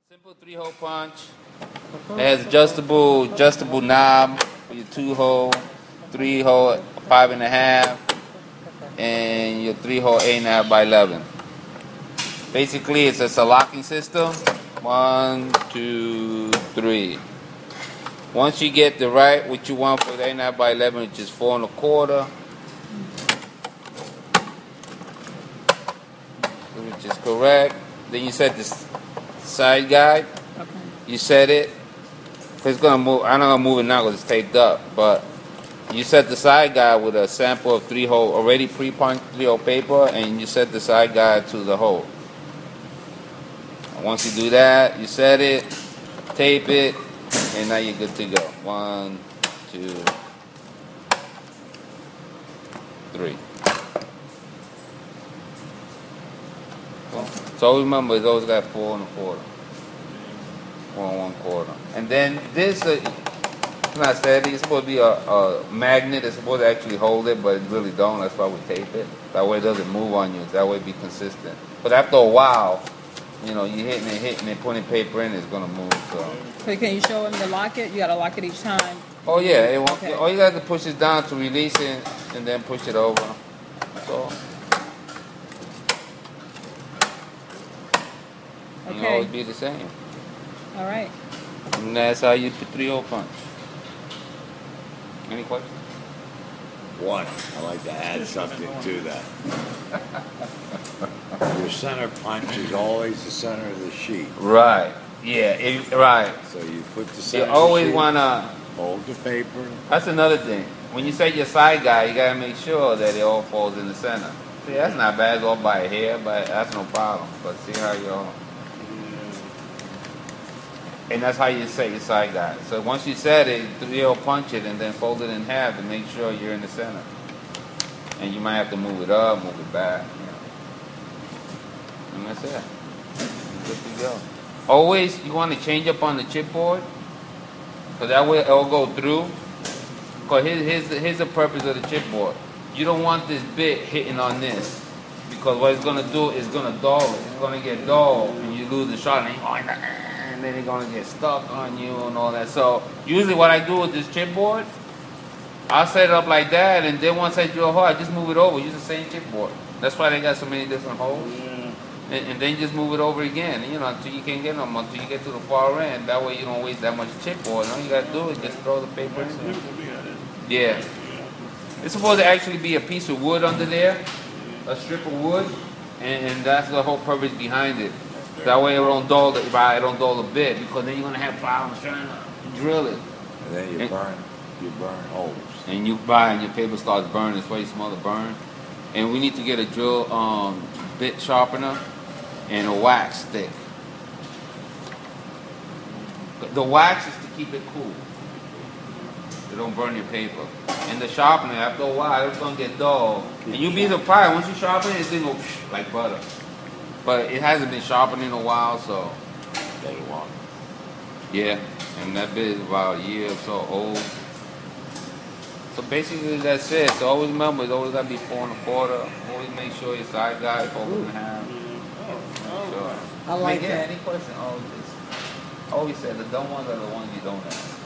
Simple 3-hole punch. It has adjustable knob for your 2-hole, 3-hole 5.5, and your 3-hole 8.5 by 11. Basically, it's a locking system. 1, 2, 3. Once you get the what you want for the 8.5 by 11, which is 4 1/4, which is correct. Then you set this side guide. Okay. You set it. It's gonna move. I'm not gonna move it now because it's taped up. But you set the side guide with a sample of 3-hole already pre-punched 3-hole paper, and you set the side guide to the hole. And once you do that, you set it, tape it, and now you're good to go. 1, 2, 3. So remember, it's always got 4 1/4. 4 1/4. And then this, it's not steady. It's supposed to be a magnet. It's supposed to actually hold it, but it really don't. That's why we tape it. That way it doesn't move on you. That way it be consistent. But after a while, you know, you're hitting it, putting paper in, it's going to move. So can you show him to lock it? You got to lock it each time. Oh, yeah. It won't, Okay. all you got to push it down to release it and then push it over. So, it'll always be the same. All right. And that's how you put 3-hole punch. Any questions? One, I'd like to add something to that. Your center punch is always the center of the sheet. Right. Yeah. Right. So you put the You center of always the sheet, want to. hold the paper. That's another thing. When you set your side guide, you got to make sure that it all falls in the center. See, that's not bad. It's all by hair, but that's no problem. But see how you all. And that's how you set your side guide. So once you set it, 3-hole punch it, and then fold it in half to make sure you're in the center. And you might have to move it up, move it back. You know. And that's it. Good to go. Always, you want to change up on the chipboard, because that way it'll go through. Because here's the purpose of the chipboard. You don't want this bit hitting on this, because what it's going to do is going to dull it. It's going to get dull, and you lose the shot, and then it's going to get stuck on you and all that. So usually what I do with this chipboard, I'll set it up like that, and then once I drill a hole, I just move it over. Use the same chipboard. That's why they got so many different holes. And then just move it over again, you know, until you can't get them, until you get to the far end. That way you don't waste that much chipboard. All you got to do is just throw the paper in there. Yeah. It's supposed to actually be a piece of wood under there, a strip of wood, and that's the whole purpose behind it. That way it don't dull the bit, because then you're going to have problems trying to drill it. And then you burn holes. And you buy and your paper starts burning. That's why you smell the burn. And we need to get a drill bit sharpener and a wax stick. The wax is to keep it cool. It don't burn your paper. And the sharpener, after a while, it's going to get dull. And you'll be surprised, once you sharpen it, it's going to go like butter. But it hasn't been sharpened in a while, so. They want. Yeah, and that bit is about a year or so old. So basically that's it. So always remember, it's always got to be 4 1/4. Always make sure your side guide fold in half. Sure. I like yeah, that. any question? Always said the dumb ones are the ones you don't ask.